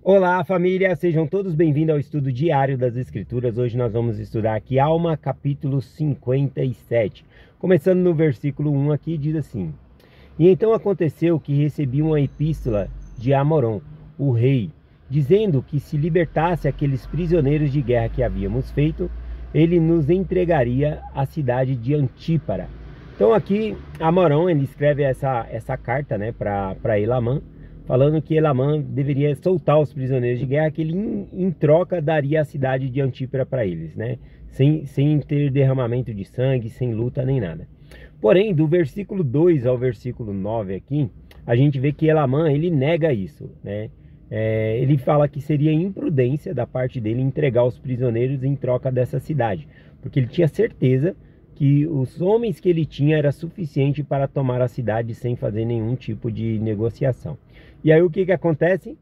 Olá família, sejam todos bem-vindos ao estudo diário das Escrituras. Hoje nós vamos estudar aqui Alma, capítulo 57. Começando no versículo 1 aqui, diz assim: E então aconteceu que recebi uma epístola de Amoron, o rei, dizendo que se libertasse aqueles prisioneiros de guerra que havíamos feito, ele nos entregaria a cidade de Antípara. Então aqui Amoron, ele escreve essa carta, né, para Elamã, falando que Elamã deveria soltar os prisioneiros de guerra, que ele em troca daria a cidade de Antípara para eles, né? Sem ter derramamento de sangue, sem luta nem nada. Porém, do versículo 2 ao versículo 9 aqui, a gente vê que Elamã, ele nega isso, né? Ele fala que seria imprudência da parte dele entregar os prisioneiros em troca dessa cidade, porque ele tinha certeza que os homens que ele tinha era suficiente para tomar a cidade sem fazer nenhum tipo de negociação. E aí o que acontece?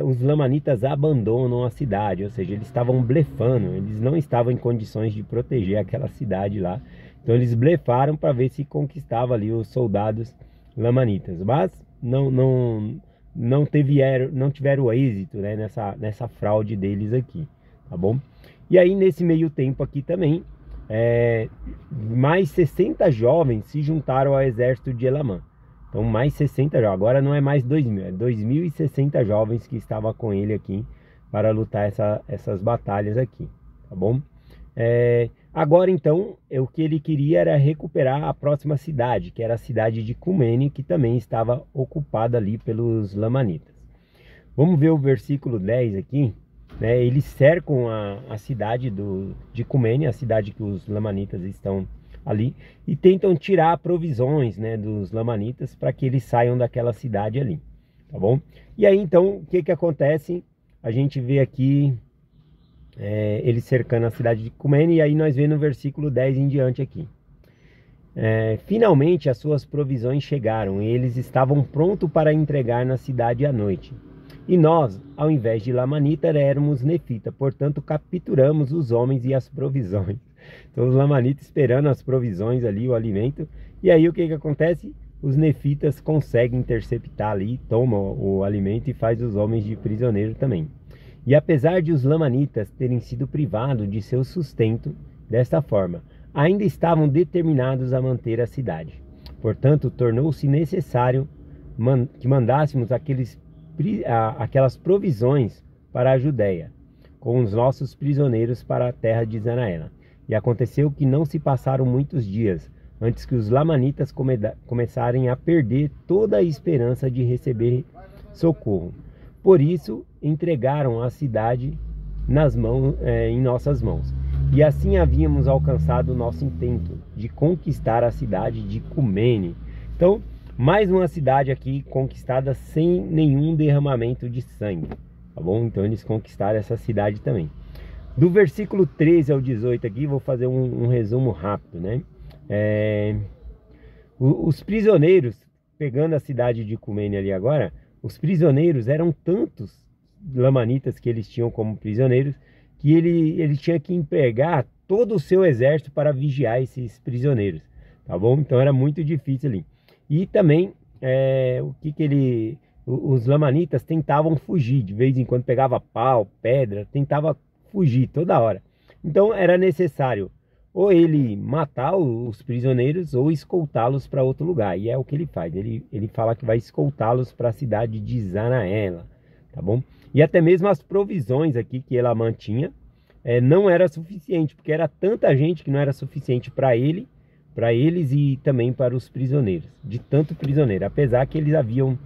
Os lamanitas abandonam a cidade, ou seja, eles estavam blefando, eles não estavam em condições de proteger aquela cidade lá. Então eles blefaram para ver se conquistava ali os soldados lamanitas, mas não tiveram êxito, né, nessa fraude deles aqui, tá bom? E aí nesse meio tempo aqui também, mais 60 jovens se juntaram ao exército de Elamã. Então mais 60 jovens, agora não é mais 2.000, é 2.060 jovens que estavam com ele aqui para lutar essas batalhas aqui, tá bom? Agora então, o que ele queria era recuperar a próxima cidade, que era a cidade de Cumene, que também estava ocupada ali pelos lamanitas. Vamos ver o versículo 10 aqui, né? Eles cercam a cidade de Cumene, a cidade que os lamanitas estão ali, e tentam tirar provisões, né, dos lamanitas para que eles saiam daquela cidade ali, tá bom? E aí então, o que acontece? A gente vê aqui eles cercando a cidade de Cumene, e aí nós vemos no versículo 10 em diante aqui. Finalmente as suas provisões chegaram, e eles estavam prontos para entregar na cidade à noite. E nós, ao invés de lamanita, éramos nefita, portanto capturamos os homens e as provisões. Então os lamanitas esperando as provisões ali, o alimento. E aí o que acontece? Os nefitas conseguem interceptar ali, tomam o alimento e faz os homens de prisioneiro também. E apesar de os lamanitas terem sido privados de seu sustento desta forma, ainda estavam determinados a manter a cidade. Portanto, tornou-se necessário que mandássemos aquelas provisões para a Judéia, com os nossos prisioneiros para a terra de Zanaela. E aconteceu que não se passaram muitos dias antes que os lamanitas começarem a perder toda a esperança de receber socorro. Por isso, entregaram a cidade em nossas mãos. E assim havíamos alcançado o nosso intento de conquistar a cidade de Cumene. Então, mais uma cidade aqui conquistada sem nenhum derramamento de sangue, tá bom? Então eles conquistaram essa cidade também. Do versículo 13 ao 18 aqui, vou fazer um resumo rápido, né? Os prisioneiros, pegando a cidade de Cumene ali agora, os prisioneiros eram tantos lamanitas que eles tinham como prisioneiros, que ele tinha que empregar todo o seu exército para vigiar esses prisioneiros, tá bom? Então era muito difícil ali. E também os lamanitas tentavam fugir, de vez em quando pegava pau, pedra, tentava fugir toda hora. Então era necessário ou ele matar os prisioneiros ou escoltá-los para outro lugar. E é o que ele faz. Ele fala que vai escoltá-los para a cidade de Zanaela, tá bom? E até mesmo as provisões aqui que Elamã tinha não era suficiente, porque era tanta gente que não era suficiente para eles e também para os prisioneiros, de tanto prisioneiro, apesar que eles haviam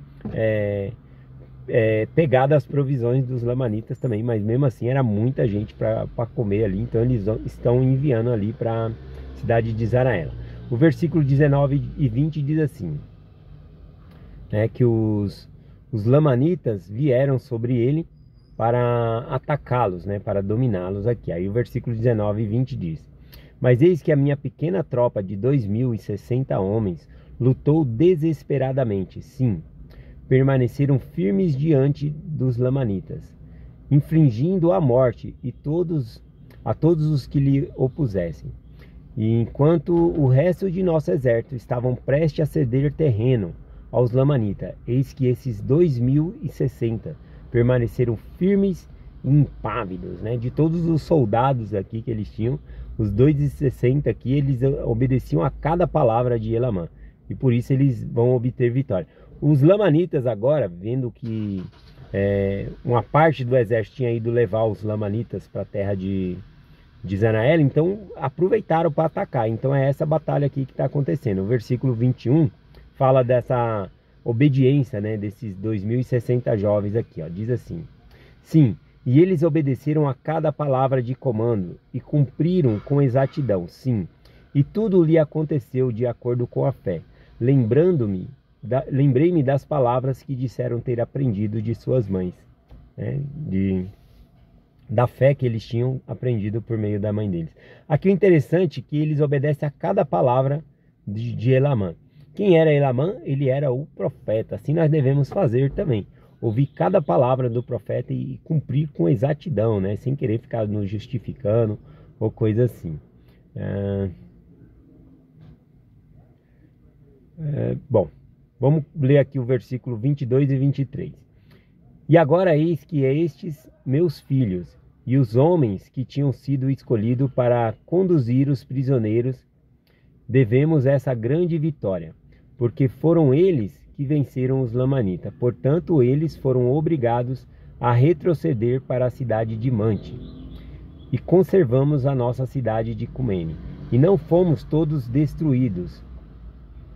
pegado as provisões dos lamanitas também, mas mesmo assim era muita gente para comer ali. Então eles estão enviando ali para a cidade de Zanaela. O versículo 19 e 20 diz assim, que os lamanitas vieram sobre ele para atacá-los, né, para dominá-los aqui. Aí o versículo 19 e 20 diz: Mas eis que a minha pequena tropa de 2.060 homens lutou desesperadamente, sim, permaneceram firmes diante dos lamanitas, infligindo a morte a todos os que lhe opusessem. E enquanto o resto de nosso exército estavam prestes a ceder terreno aos lamanitas, eis que esses 2.060 permaneceram firmes e impávidos, né? De todos os soldados aqui que eles tinham, os 260 aqui, eles obedeciam a cada palavra de Elamã, e por isso eles vão obter vitória. Os lamanitas agora, vendo que uma parte do exército tinha ido levar os lamanitas para a terra de Zanael, então aproveitaram para atacar. Então é essa batalha aqui que está acontecendo. O versículo 21 fala dessa obediência, né, desses 2060 jovens aqui, ó. Diz assim: sim, e eles obedeceram a cada palavra de comando e cumpriram com exatidão, sim, e tudo lhe aconteceu de acordo com a fé. Lembrei-me das palavras que disseram ter aprendido de suas mães, né, da fé que eles tinham aprendido por meio da mãe deles. Aqui o interessante é que eles obedecem a cada palavra de Elamã. Quem era Elamã? Ele era o profeta. Assim nós devemos fazer também. Ouvir cada palavra do profeta e cumprir com exatidão, né? Sem querer ficar nos justificando ou coisa assim. Bom, vamos ler aqui o versículo 22 e 23. E agora eis que estes meus filhos e os homens que tinham sido escolhidos para conduzir os prisioneiros, devemos essa grande vitória, porque foram eles que venceram os lamanitas. Portanto, eles foram obrigados a retroceder para a cidade de Mante, e conservamos a nossa cidade de Cumene, e não fomos todos destruídos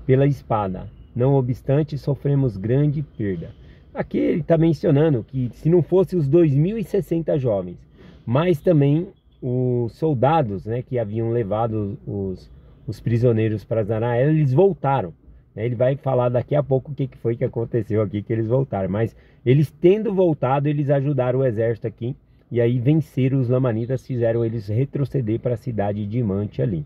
pela espada. Não obstante, sofremos grande perda. Aqui ele está mencionando que se não fosse os 2060 jovens, mas também os soldados, né, que haviam levado os prisioneiros para Zanael, eles voltaram. Ele vai falar daqui a pouco o que foi que aconteceu aqui, que eles voltaram. Mas eles tendo voltado, eles ajudaram o exército aqui, e aí venceram os lamanitas, fizeram eles retroceder para a cidade de Mante ali.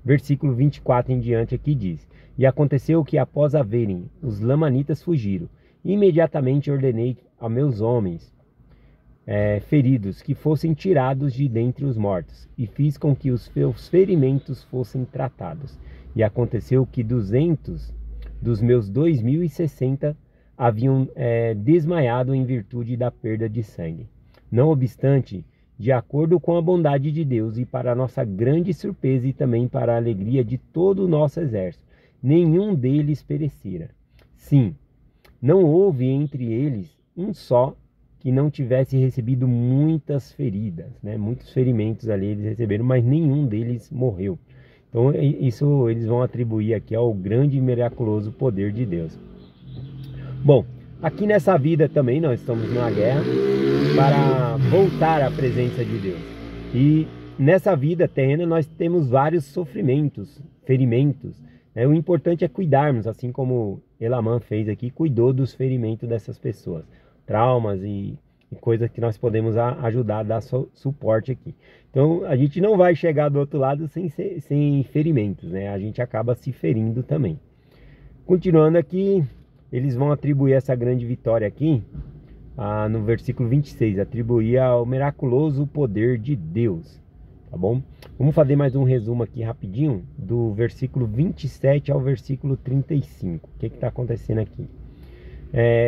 Versículo 24 em diante aqui diz: e aconteceu que após haverem os lamanitas fugiram, imediatamente ordenei a meus homens feridos que fossem tirados de dentre os mortos, e fiz com que os seus ferimentos fossem tratados. E aconteceu que 200 dos meus 2060 haviam desmaiado em virtude da perda de sangue. Não obstante, de acordo com a bondade de Deus, e para nossa grande surpresa e também para a alegria de todo o nosso exército, nenhum deles perecera. Sim, não houve entre eles um só que não tivesse recebido muitas feridas, né? Muitos ferimentos ali eles receberam, mas nenhum deles morreu. Então isso eles vão atribuir aqui ao grande e miraculoso poder de Deus. Bom, aqui nessa vida também nós estamos numa guerra para voltar à presença de Deus. E nessa vida terrena nós temos vários sofrimentos, ferimentos. O importante é cuidarmos, assim como Elamã fez aqui, cuidou dos ferimentos dessas pessoas, traumas e coisas que nós podemos ajudar a dar suporte aqui. Então a gente não vai chegar do outro lado sem ferimentos, né? A gente acaba se ferindo também. Continuando aqui, eles vão atribuir essa grande vitória aqui, no versículo 26, atribuir ao miraculoso poder de Deus. Tá bom? Vamos fazer mais um resumo aqui rapidinho, do versículo 27 ao versículo 35. O que está acontecendo aqui?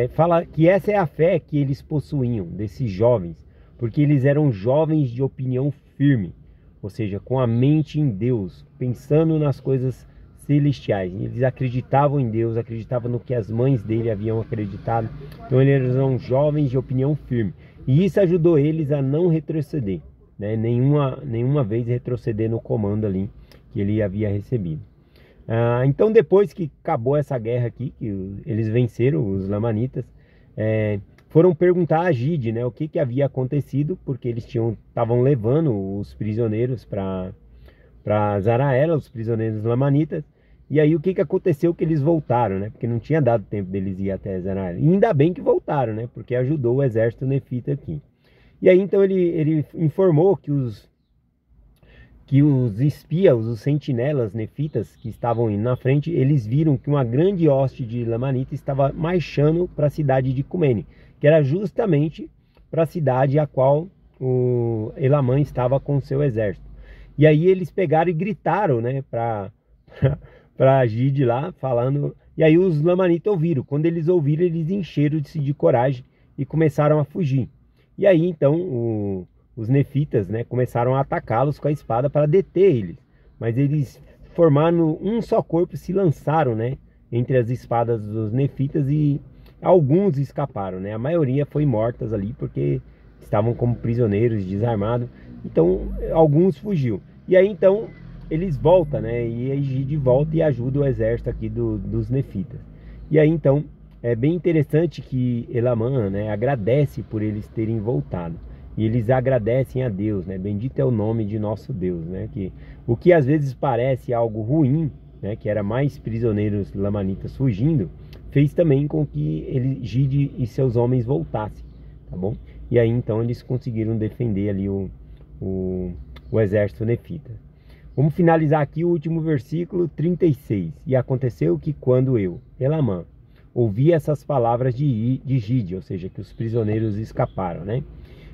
Fala que essa é a fé que eles possuíam, desses jovens, porque eles eram jovens de opinião firme, ou seja, com a mente em Deus, pensando nas coisas celestiais. Eles acreditavam em Deus, acreditavam no que as mães dele haviam acreditado. Então eles eram jovens de opinião firme, e isso ajudou eles a não retroceder, né? Nenhuma vez retroceder no comando ali que ele havia recebido. Então depois que acabou essa guerra aqui, que eles venceram os lamanitas, foram perguntar a Gide, né, o que havia acontecido, porque eles estavam levando os prisioneiros para Zaraela, os prisioneiros lamanitas. E aí o que aconteceu? Que eles voltaram, né, porque não tinha dado tempo deles ir até Zaraela. E ainda bem que voltaram, né, porque ajudou o exército nefita aqui. E aí então ele informou que os espias, os sentinelas nefitas que estavam indo na frente, eles viram que uma grande hoste de lamanita estava marchando para a cidade de Cumene, que era justamente para a cidade a qual o Elamã estava com seu exército. E aí eles pegaram e gritaram, né, para Gide lá, falando. E aí os lamanitas ouviram. Quando eles ouviram, eles encheram-se de coragem e começaram a fugir. E aí então os nefitas, né, começaram a atacá-los com a espada para deter eles. Mas eles, formando um só corpo, se lançaram, né, entre as espadas dos nefitas, e alguns escaparam, né? A maioria foi mortas ali porque estavam como prisioneiros, desarmados. Então alguns fugiu. E aí então eles voltam, né? E aí Gide volta e ajuda o exército aqui dos nefitas. E aí então é bem interessante que Elamã, né, agradece por eles terem voltado. E eles agradecem a Deus, né? Bendito é o nome de nosso Deus, né? Que o que às vezes parece algo ruim, né, que era mais prisioneiros lamanitas fugindo, fez também com que Gide e seus homens voltassem, tá bom? E aí então eles conseguiram defender ali o exército nefita. Vamos finalizar aqui o último versículo 36. E aconteceu que quando eu, Elamã, ouvi essas palavras de Gide, ou seja, que os prisioneiros escaparam, né?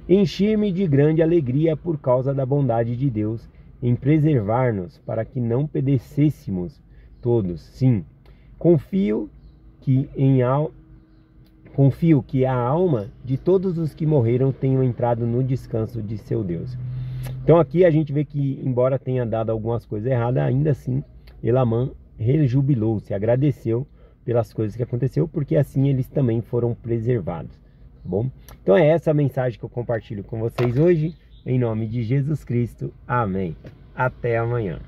Enchi-me de grande alegria por causa da bondade de Deus em preservar-nos, para que não perecêssemos todos. Sim, confio que a alma de todos os que morreram tenham entrado no descanso de seu Deus. Então aqui a gente vê que, embora tenha dado algumas coisas erradas, ainda assim Elamã rejubilou-se, agradeceu pelas coisas que aconteceu, porque assim eles também foram preservados, tá bom? Então é essa a mensagem que eu compartilho com vocês hoje, em nome de Jesus Cristo. Amém. Até amanhã.